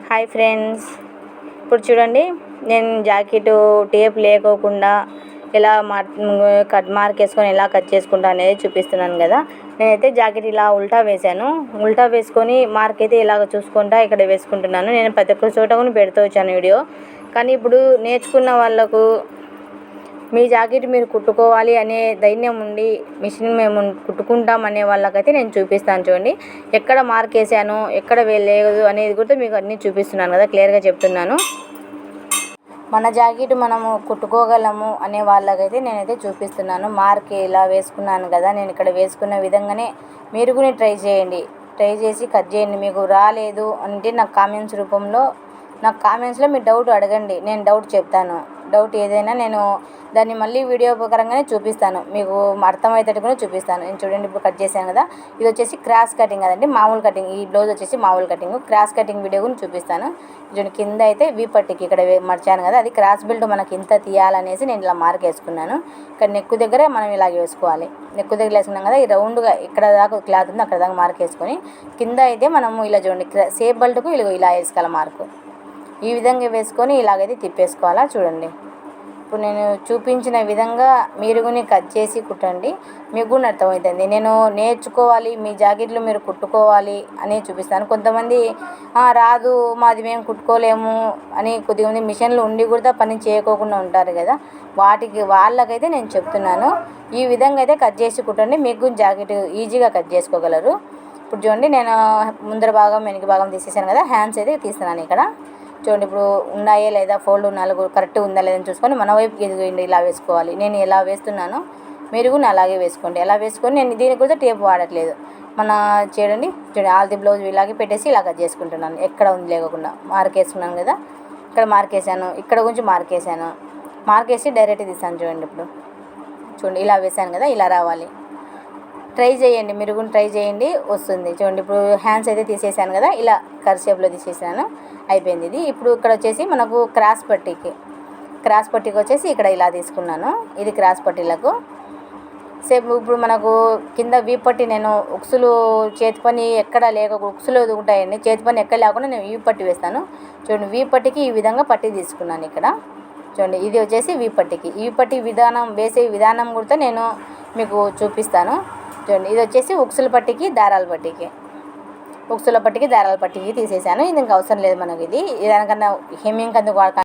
Hi friends, ఇప్పుడు చూడండి నేను జాకెట్ టేప్ లేకోకుండా ఎలా మార్క్ వేసుకొని ఎలా కట్ చేసుకుంటా అనేది చూపిస్తున్నాను కదా. నేనైతే జాకెట్ ఇలా ఉల్టా వేసాను. ఉల్టా వేసుకొని మార్క్ అయితే ఇలాగ చూసుకుంటా ఇక్కడ వేసుకుంటున్నాను. నేను ప్రతి ఒక్క చోట కూడా పెడుతూ వచ్చాను వీడియో. కానీ ఇప్పుడు నేర్చుకున్న వాళ్ళకు మీ జాకెట్ మీరు కుట్టుకోవాలి అనే ధైర్యం ఉండి మిషన్ మేము కుట్టుకుంటాం అనే వాళ్ళకైతే నేను చూపిస్తాను. చూడండి ఎక్కడ మార్క్ వేసాను, ఎక్కడ లేదు అనేది కూడా మీకు అన్నీ చూపిస్తున్నాను కదా, క్లియర్గా చెప్తున్నాను. మన జాకెట్ మనము కుట్టుకోగలము అనే వాళ్ళకైతే నేనైతే చూపిస్తున్నాను. మార్క్ ఇలా వేసుకున్నాను కదా, నేను ఇక్కడ వేసుకున్న విధంగానే మీరు కూడా ట్రై చేయండి. ట్రై చేసి కట్ చేయండి. మీకు రాలేదు అంటే నాకు కామెంట్స్లో మీ డౌట్ అడగండి, నేను డౌట్ చెప్తాను. డౌట్ ఏదైనా నేను దాన్ని మళ్ళీ వీడియో ఉపకరంగానే చూపిస్తాను, మీకు అర్థమయ్యేటట్టు కూడా చూపిస్తాను. నేను చూడండి ఇప్పుడు కట్ చేశాను కదా, ఇది వచ్చేసి క్రాస్ కటింగ్ కదండి, మామూలు కటింగ్. ఈ బ్లౌజ్ వచ్చేసి మామూలు కటింగ్. క్రాస్ కటింగ్ వీడియో కూడా చూపిస్తాను. చూడండి కింద అయితే వీ పట్టికి ఇక్కడ మర్చాను కదా, అది క్రాస్ బెల్ట్ మనకి ఇంత తీయాలనేసి నేను ఇలా మార్క్ వేసుకున్నాను. ఇక్కడ నెక్కు దగ్గర మనం ఇలాగే వేసుకోవాలి. నెక్కు దగ్గర వేసుకున్నాం కదా, ఈ రౌండ్గా ఇక్కడ దాకా క్లాత్ ఉంది అక్కడ దాకా మార్క్ వేసుకొని కింద అయితే మనము ఇలా చూడండి సేఫ్ బెల్ట్కు ఇలా వేసుకోవాలి మార్కు. ఈ విధంగా వేసుకొని ఇలాగైతే తిప్పేసుకోవాలా. చూడండి ఇప్పుడు నేను చూపించిన విధంగా మీరు కూడా కట్ చేసి కుట్టండి, మీకు కూడా అర్థమవుతుంది. నేను నేర్చుకోవాలి, మీ జాకెట్లు మీరు కుట్టుకోవాలి అని చూపిస్తాను. కొంతమంది రాదు మాది మేము కుట్టుకోలేము అని కొద్దిమంది మిషన్లు ఉండి కూడా పని చేయకోకుండా ఉంటారు కదా, వాళ్ళకైతే నేను చెప్తున్నాను. ఈ విధంగా అయితే కట్ చేసి కుట్టండి, మీకు జాకెట్ ఈజీగా కట్ చేసుకోగలరు. ఇప్పుడు చూడండి నేను ముందర భాగం వెనక భాగం తీసేసాను కదా, హ్యాండ్స్ అయితే తీస్తున్నాను ఇక్కడ. చూడండి ఇప్పుడు ఉన్నాయా లేదా, ఫోల్డ్ కరెక్ట్గా ఉందా లేదని చూసుకొని మన వైపు ఎదుగుండి ఇలా వేసుకోవాలి. నేను ఎలా వేస్తున్నానో మీరు కూడా అలాగే వేసుకోండి. ఎలా వేసుకొని నేను దీనికి కూడా టేప్ వాడట్లేదు. చూడండి ఆల్ది బ్లౌజ్ ఇలాగే పెట్టేసి ఇలా కట్ చేసుకుంటున్నాను. ఎక్కడ ఉంది లేకుండా మార్క్ వేసుకున్నాను కదా, ఇక్కడ మార్క్ వేసాను, ఇక్కడ కొంచెం మార్క్ వేసాను. మార్క్ వేసి డైరెక్ట్ తీసాను. చూడండి ఇలా వేసాను కదా, ఇలా రావాలి. ట్రై చేయండి, మీరు కూడా ట్రై చేయండి, వస్తుంది. చూడండి ఇప్పుడు హ్యాండ్స్ అయితే తీసేసాను కదా, ఇలా కర్ షేప్లో తీసేసాను, అయిపోయింది ఇది. ఇప్పుడు ఇక్కడ వచ్చేసి మనకు క్రాస్ పట్టీకి వచ్చేసి ఇక్కడ ఇలా తీసుకున్నాను. ఇది క్రాస్ పట్టీలకు సేపు. ఇప్పుడు మనకు కింద వీ పట్టి నేను ఉక్సులు చేతి పని ఎక్కడ ఉక్సులు ఉంటాయండి, చేతి పని ఎక్కడ లేకుండా నేను వీ పట్టి వేస్తాను. చూడండి వీ పట్టికి ఈ విధంగా పట్టి తీసుకున్నాను ఇక్కడ. చూడండి ఇది వచ్చేసి వీ పట్టికి. ఈ పట్టి విధానం వేసే విధానం కూడా నేను మీకు చూపిస్తాను. చూడండి ఇది వచ్చేసి ఉక్సుల పట్టికి దారాల పట్టికి తీసేసాను. ఇది ఇంకా అవసరం లేదు మనకి. ఇది దానికన్నా హెమ్మింగ్ అందుకు